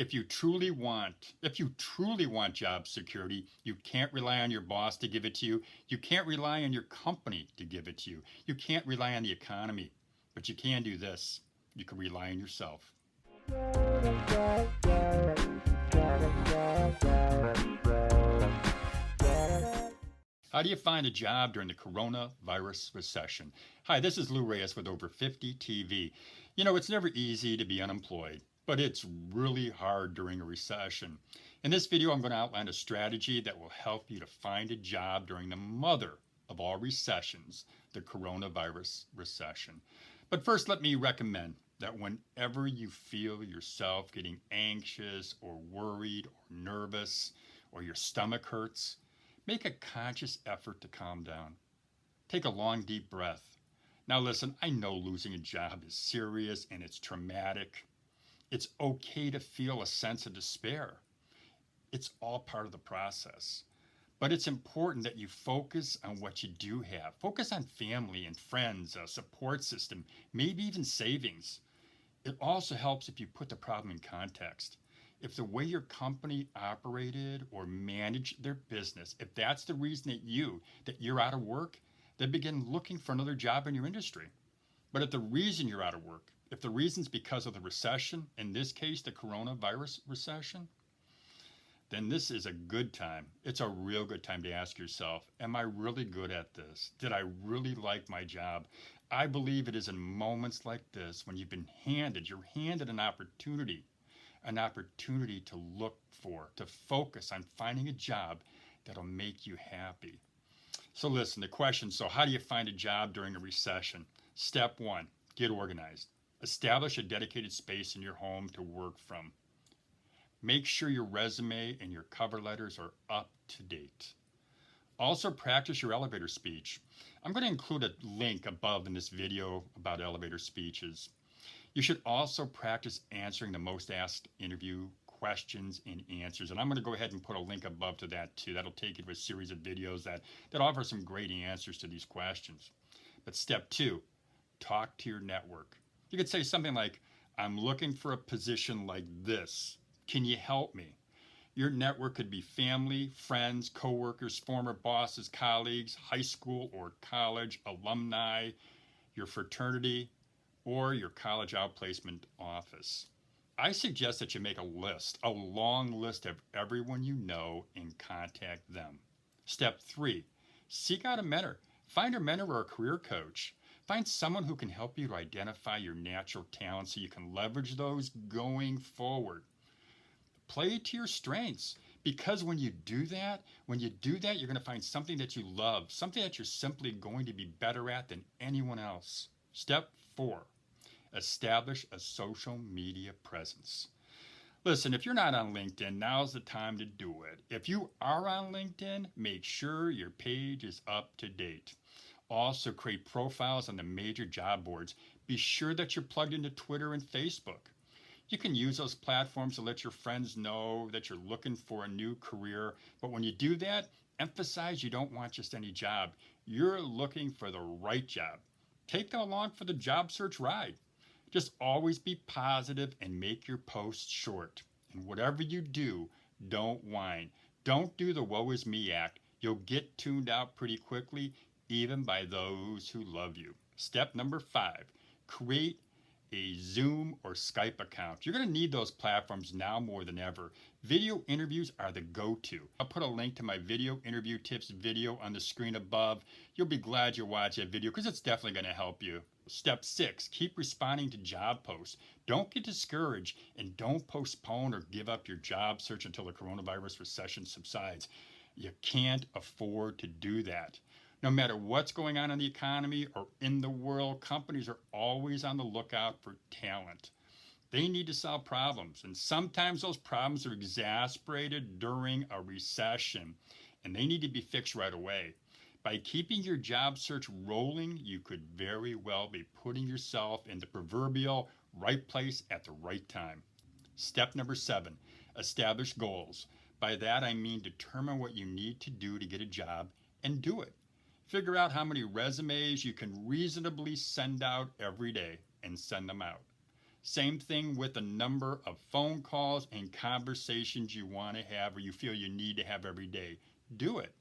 If you truly want job security, you can't rely on your boss to give it to you. You can't rely on your company to give it to you. You can't rely on the economy. But you can do this. You can rely on yourself. How do you find a job during the coronavirus recession? Hi, this is Lou Reyes with Over 50 TV. You know, it's never easy to be unemployed, but it's really hard during a recession. In this video, I'm going to outline a strategy that will help you to find a job during the mother of all recessions, the coronavirus recession. But first, let me recommend that whenever you feel yourself getting anxious or worried or nervous or your stomach hurts, make a conscious effort to calm down. Take a long, deep breath. Now listen, I know losing a job is serious and it's traumatic. It's okay to feel a sense of despair. It's all part of the process. But it's important that you focus on what you do have. Focus on family and friends, a support system, maybe even savings. It also helps if you put the problem in context. If the way your company operated or managed their business, if that's the reason that you're out of work, then begin looking for another job in your industry. But if the reason you're out of work, if the reason's because of the recession, in this case, the coronavirus recession, then this is a good time. It's a real good time to ask yourself, am I really good at this? Did I really like my job? I believe it is in moments like this when you're handed an opportunity to look for, to focus on finding a job that'll make you happy. So listen, the question, so how do you find a job during a recession? Step one, get organized. Establish a dedicated space in your home to work from. Make sure your resume and your cover letters are up to date. Also practice your elevator speech. I'm going to include a link above in this video about elevator speeches. You should also practice answering the most asked interview questions and answers. And I'm going to go ahead and put a link above to that too. That'll take you to a series of videos that offer some great answers to these questions. But step two, talk to your network. You could say something like, I'm looking for a position like this. Can you help me? Your network could be family, friends, coworkers, former bosses, colleagues, high school or college, alumni, your fraternity, or your college outplacement office. I suggest that you make a long list of everyone you know and contact them. Step three, seek out a mentor. Find a mentor or a career coach. Find someone who can help you to identify your natural talents so you can leverage those going forward. Play to your strengths, because when you do that, you're going to find something that you love, something that you're simply going to be better at than anyone else. Step four, establish a social media presence. Listen, if you're not on LinkedIn, now's the time to do it. If you are on LinkedIn, make sure your page is up to date. Also, create profiles on the major job boards. Be sure that you're plugged into Twitter and Facebook. You can use those platforms to let your friends know that you're looking for a new career. But when you do that, emphasize you don't want just any job. You're looking for the right job. Take them along for the job search ride. Just always be positive and make your posts short. And whatever you do, don't whine. Don't do the woe is me act. You'll get tuned out pretty quickly, even by those who love you. Step number five, create a Zoom or Skype account. You're going to need those platforms now more than ever. Video interviews are the go-to. I'll put a link to my video interview tips video on the screen above. You'll be glad you watched that video because it's definitely going to help you. Step six, keep responding to job posts. Don't get discouraged and don't postpone or give up your job search until the coronavirus recession subsides. You can't afford to do that. No matter what's going on in the economy or in the world, companies are always on the lookout for talent. They need to solve problems, and sometimes those problems are exacerbated during a recession, and they need to be fixed right away. By keeping your job search rolling, you could very well be putting yourself in the proverbial right place at the right time. Step number seven, establish goals. By that I mean determine what you need to do to get a job and do it. Figure out how many resumes you can reasonably send out every day and send them out. Same thing with the number of phone calls and conversations you want to have or you feel you need to have every day. Do it.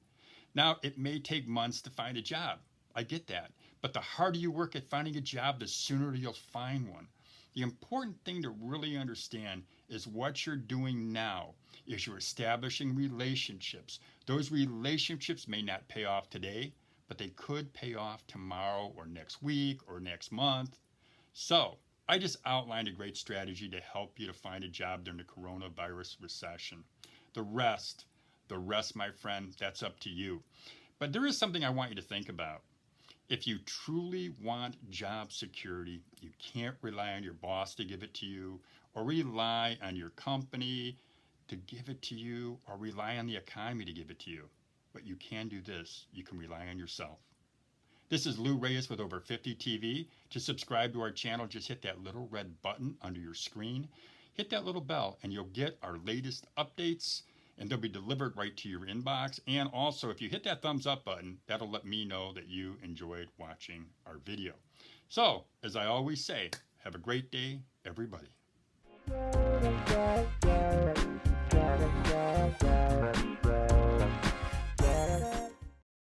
Now, it may take months to find a job. I get that. But the harder you work at finding a job, the sooner you'll find one. The important thing to really understand is what you're doing now is you're establishing relationships. Those relationships may not pay off today, but they could pay off tomorrow or next week or next month. So I just outlined a great strategy to help you to find a job during the coronavirus recession. The rest, my friend, that's up to you. But there is something I want you to think about. If you truly want job security, you can't rely on your boss to give it to you, or rely on your company to give it to you, or rely on the economy to give it to you. But you can do this. You can rely on yourself. This is Lou Reyes with Over 50 TV. To subscribe to our channel, just hit that little red button under your screen. Hit that little bell, and you'll get our latest updates, and they'll be delivered right to your inbox. And also, if you hit that thumbs up button, that'll let me know that you enjoyed watching our video. So, as I always say, have a great day, everybody.